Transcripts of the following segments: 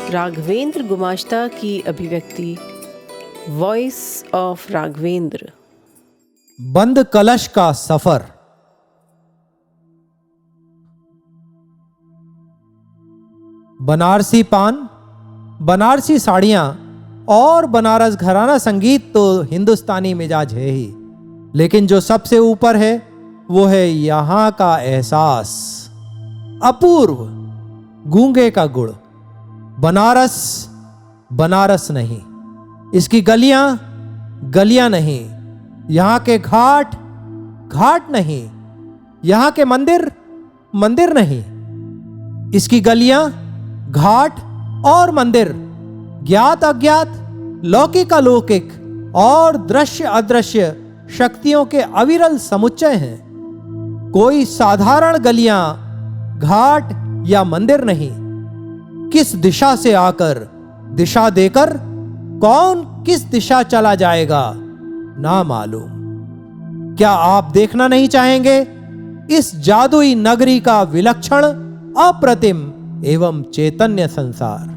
राघवेंद्र गुमाश्ता की अभिव्यक्ति voice of Raghavendra. बंद कलश का सफर। बनारसी पान, बनारसी साड़ियां और बनारस घराना संगीत तो हिंदुस्तानी मिजाज है ही, लेकिन जो सबसे ऊपर है वो है यहां का एहसास। अपूर्व गूंगे का गुड़। बनारस बनारस नहीं, इसकी गलियां गलियां नहीं, यहां के घाट घाट नहीं, यहां के मंदिर मंदिर नहीं, इसकी गलियां घाट और मंदिर ज्ञात अज्ञात, लौकिक अलौकिक और दृश्य अदृश्य शक्तियों के अविरल समुच्चय हैं। कोई साधारण गलियां घाट या मंदिर नहीं। किस दिशा से आकर दिशा देकर कौन किस दिशा चला जाएगा ना मालूम। क्या आप देखना नहीं चाहेंगे इस जादुई नगरी का विलक्षण, अप्रतिम एवं चैतन्य संसार?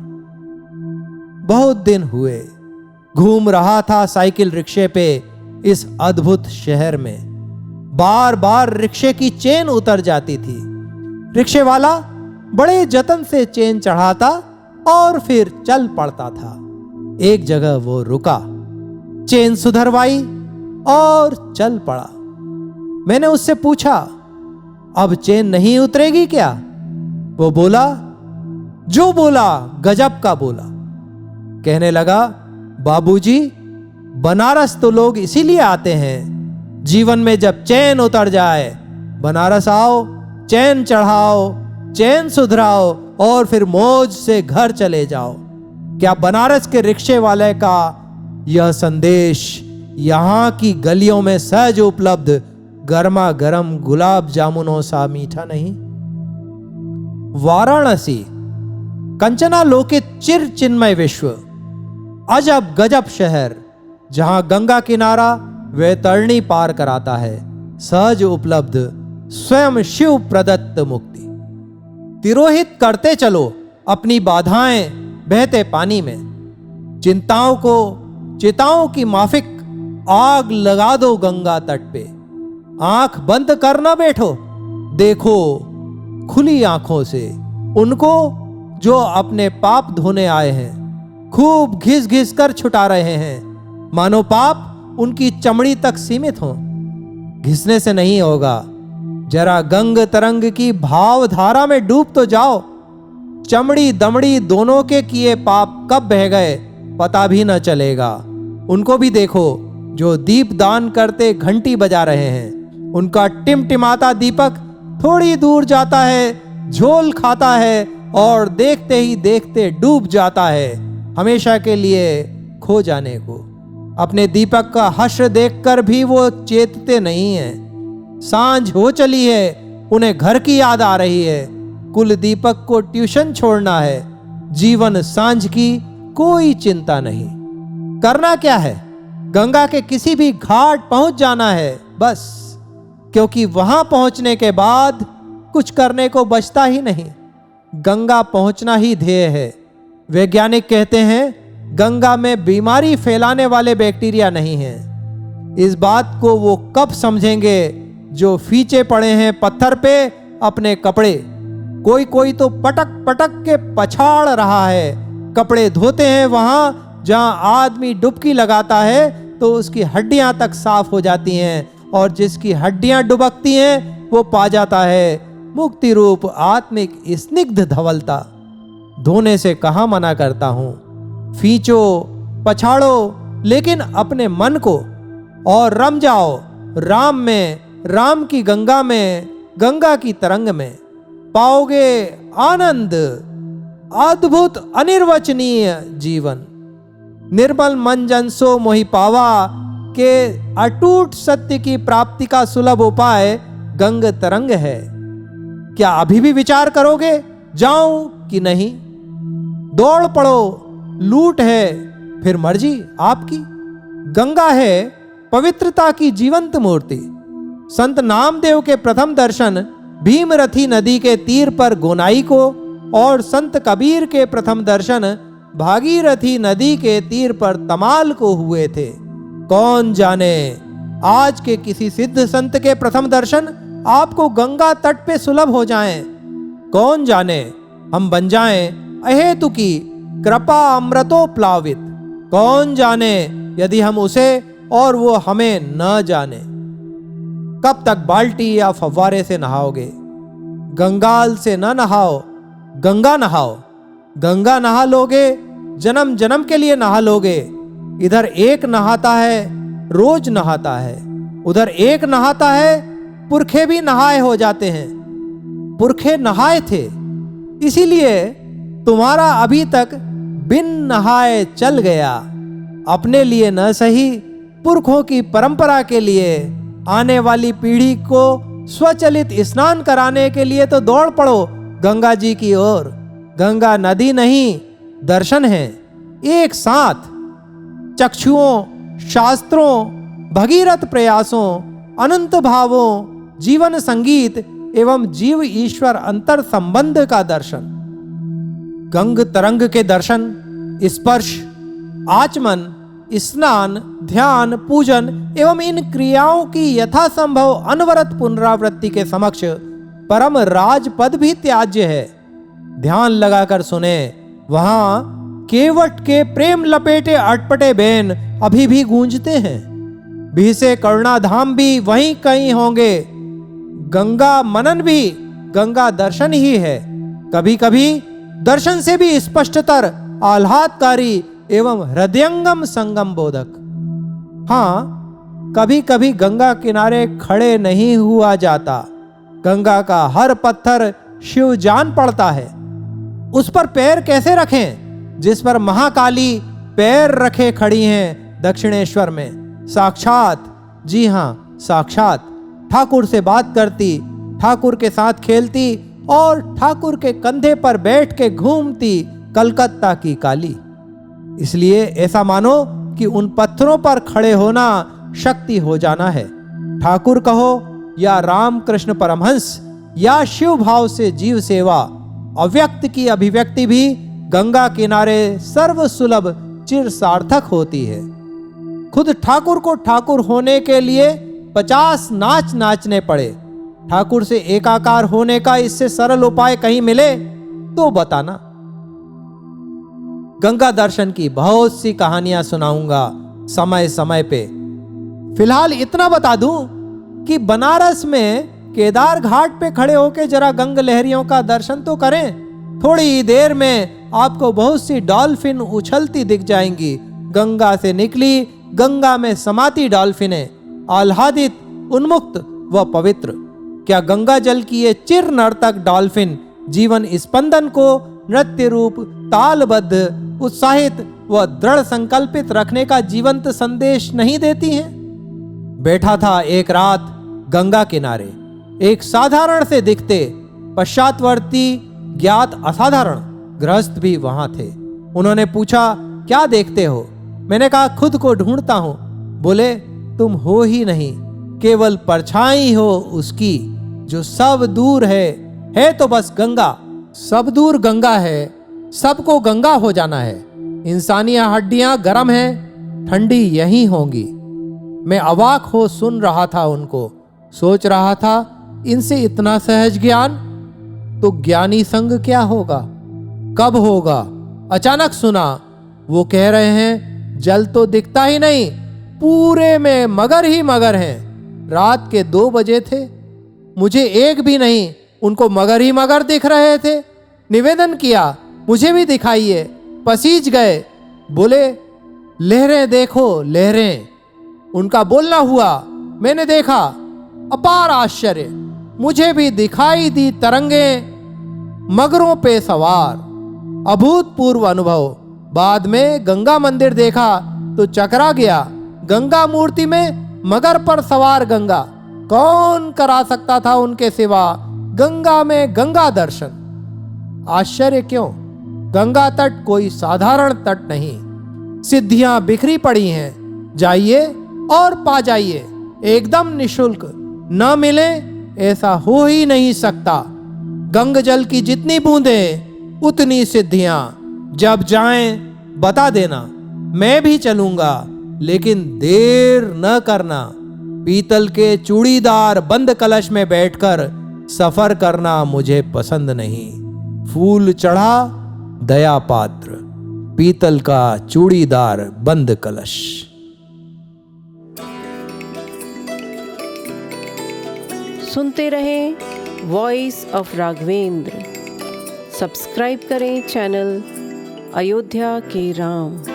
बहुत दिन हुए घूम रहा था साइकिल रिक्शे पे इस अद्भुत शहर में। बार बार रिक्शे की चेन उतर जाती थी। रिक्शे वाला बड़े जतन से चेन चढ़ाता और फिर चल पड़ता था। एक जगह वो रुका, चेन सुधरवाई और चल पड़ा। मैंने उससे पूछा, अब चेन नहीं उतरेगी क्या? वो बोला, जो बोला गजब का बोला। कहने लगा, बाबूजी, बनारस तो लोग इसीलिए आते हैं, जीवन में जब चैन उतर जाए बनारस आओ, चैन चढ़ाओ, चैन सुधराओ और फिर मौज से घर चले जाओ। क्या बनारस के रिक्शे वाले का यह संदेश यहां की गलियों में सहज उपलब्ध गर्मा गर्म गुलाब जामुनों सा मीठा नहीं? वाराणसी कंचना लोकित चिर चिन्मय विश्व, अजब गजब शहर, जहां गंगा किनारा वैतरणी पार कराता है सहज उपलब्ध स्वयं शिव प्रदत्त मुक्ति। तिरोहित करते चलो अपनी बाधाएं बहते पानी में। चिंताओं को चिताओं की माफिक आग लगा दो गंगा तट पे। आंख बंद कर ना बैठो, देखो खुली आंखों से उनको जो अपने पाप धोने आए हैं। खूब घिस घिस कर छुटा रहे हैं, मानो पाप उनकी चमड़ी तक सीमित हो। घिसने से नहीं होगा, जरा गंग तरंग की भाव धारा में डूब तो जाओ। चमड़ी दमड़ी दोनों के किए पाप कब बह गए पता भी न चलेगा। उनको भी देखो जो दीप दान करते घंटी बजा रहे हैं। उनका टिमटिमाता दीपक थोड़ी दूर जाता है, झोल खाता है और देखते ही देखते डूब जाता है, हमेशा के लिए खो जाने को। अपने दीपक का हश्र देखकर भी वो चेतते नहीं हैं। सांझ हो चली है, उन्हें घर की याद आ रही है। कुल दीपक को ट्यूशन छोड़ना है, जीवन सांझ की कोई चिंता नहीं। करना क्या है? गंगा के किसी भी घाट पहुंच जाना है बस, क्योंकि वहां पहुंचने के बाद कुछ करने को बचता ही नहीं। गंगा पहुंचना ही ध्येय है। वैज्ञानिक कहते हैं गंगा में बीमारी फैलाने वाले बैक्टीरिया नहीं हैं। इस बात को वो कब समझेंगे जो फींचे पड़े हैं पत्थर पे अपने कपड़े। कोई कोई तो पटक पटक के पछाड़ रहा है। कपड़े धोते हैं वहां जहां आदमी डुबकी लगाता है तो उसकी हड्डियां तक साफ हो जाती हैं, और जिसकी हड्डियां डुबकती हैं वो पा जाता है मुक्ति रूप आत्मिक स्निग्ध धवलता। धोने से कहां मना करता हूं, फींचो पछाड़ो, लेकिन अपने मन को और रम जाओ राम में, राम की गंगा में, गंगा की तरंग में। पाओगे आनंद, अद्भुत अनिर्वचनीय जीवन। निर्मल मन जन सो मोहि पावा के अटूट सत्य की प्राप्ति का सुलभ उपाय गंग तरंग है। क्या अभी भी विचार करोगे जाऊं कि नहीं? दौड़ पड़ो, लूट है फिर मर्जी आपकी। गंगा है पवित्रता की जीवंत मूर्ति। संत नामदेव के प्रथम दर्शन भीमरथी नदी के तीर पर गोनाई को और संत कबीर के प्रथम दर्शन भागीरथी नदी के तीर पर तमाल को हुए थे। कौन जाने आज के किसी सिद्ध संत के प्रथम दर्शन आपको गंगा तट पे सुलभ हो जाएं। कौन जाने हम बन जाएं अहेतु की कृपा अमृतो प्लावित। कौन जाने यदि हम उसे और वो हमें न जाने। कब तक बाल्टी या फव्वारे से नहाओगे? गंगाल से न नहाओ, गंगा नहाओ। गंगा नहा लोगे, जन्म जन्म के लिए नहा लोगे। इधर एक नहाता है, रोज नहाता है। उधर एक नहाता है, पुरखे भी नहाए हो जाते हैं। पुरखे नहाए थे, इसीलिए तुम्हारा अभी तक बिन नहाए चल गया। अपने लिए न सही, पुरखों की परंपरा के लिए, आने वाली पीढ़ी को स्वचलित स्नान कराने के लिए तो दौड़ पड़ो गंगा जी की ओर। गंगा नदी नहीं, दर्शन है। एक साथ चक्षुओं, शास्त्रों, भगीरथ प्रयासों, अनंत भावों, जीवन संगीत एवं जीव ईश्वर अंतर संबंध का दर्शन। गंग तरंग के दर्शन, स्पर्श, आचमन, स्नान, ध्यान, पूजन एवं इन क्रियाओं की यथासंभव अनवरत पुनरावृत्ति के समक्ष परम राजपद भी त्याज्य है। ध्यान लगाकर सुने, वहां केवट के प्रेम लपेटे अटपटे बेन अभी भी गूंजते हैं। भीसे करुणाधाम भी वहीं कहीं होंगे। गंगा मनन भी गंगा दर्शन ही है। कभी कभी दर्शन से भी स्पष्टतर, आह्लादकारी एवं हृदयंगम संगम बोधक। हाँ, कभी कभी गंगा किनारे खड़े नहीं हुआ जाता। गंगा का हर पत्थर शिव जान पड़ता है। उस पर पैर कैसे रखें जिस पर महाकाली पैर रखे खड़ी हैं दक्षिणेश्वर में। साक्षात, जी हाँ साक्षात, ठाकुर से बात करती, ठाकुर के साथ खेलती और ठाकुर के कंधे पर बैठ के घूमती कलकत्ता की काली। इसलिए ऐसा मानो कि उन पत्थरों पर खड़े होना शक्ति हो जाना है। ठाकुर कहो या रामकृष्ण परमहंस या शिव भाव से जीव सेवा, अव्यक्त की अभिव्यक्ति भी गंगा किनारे सर्व सुलभ चिर सार्थक होती है। खुद ठाकुर को ठाकुर होने के लिए 50 नाच नाचने पड़े। ठाकुर से एकाकार होने का इससे सरल उपाय कहीं मिले तो बताना। गंगा दर्शन की बहुत सी कहानियां सुनाऊंगा समय समय पे। फिलहाल इतना बता दूं कि बनारस में केदार घाट पे खड़े होके जरा गंग लहरियों का दर्शन तो करें। थोड़ी ही देर में आपको बहुत सी डॉल्फिन उछलती दिख जाएंगी। गंगा से निकली, गंगा में समाती डॉल्फिनें, आह्लादित, उन्मुक्त व पवित्र। क्या गंगा जल की ये चिर नर्तक डॉल्फिन जीवन स्पंदन को नृत्य रूप, तालबद्ध, उत्साहित व दृढ़ संकल्पित रखने का जीवंत संदेश नहीं देती हैं? बैठा था एक रात गंगा किनारे एक साधारण से दिखते, पश्चातवर्ती, ज्ञात असाधारण गृहस्थ भी वहां थे। उन्होंने पूछा, क्या देखते हो? मैंने कहा, खुद को ढूंढता हूं। बोले, तुम हो ही नहीं, केवल परछाई हो उसकी जो सब दूर है तो बस गंगा। सब दूर गंगा है, सबको गंगा हो जाना है। इंसानी हड्डियां गर्म हैं, ठंडी यहीं होंगी। मैं अवाक हो सुन रहा था उनको, सोच रहा था इनसे इतना सहज ज्ञान, तो ज्ञानी संग क्या होगा, कब होगा? अचानक सुना वो कह रहे हैं, जल तो दिखता ही नहीं, पूरे में मगर ही मगर हैं। रात के 2 बजे थे, मुझे एक भी नहीं, उनको मगर ही मगर दिख रहे थे। निवेदन किया, मुझे भी दिखाइए। पसीज गए, बोले, लहरें देखो लहरें। उनका बोलना हुआ, मैंने देखा, अपार आश्चर्य, मुझे भी दिखाई दी तरंगें मगरों पे सवार। अभूतपूर्व अनुभव। बाद में गंगा मंदिर देखा तो चकरा गया। गंगा मूर्ति में मगर पर सवार गंगा, कौन करा सकता था उनके सिवा? गंगा में गंगा दर्शन। आश्चर्य क्यों? गंगा तट कोई साधारण तट नहीं, सिद्धियां बिखरी पड़ी हैं। जाइए और पा जाइए, एकदम निशुल्क। न मिले ऐसा हो ही नहीं सकता। गंग जल की जितनी बूंदें उतनी सिद्धियां। जब जाएं बता देना, मैं भी चलूंगा, लेकिन देर न करना। पीतल के चूड़ीदार बंद कलश में बैठकर सफर करना मुझे पसंद नहीं। फूल चढ़ा दया पात्र, पीतल का चूड़ीदार बंद कलश। सुनते रहें वॉइस ऑफ राघवेंद्र। सब्सक्राइब करें चैनल अयोध्या के राम।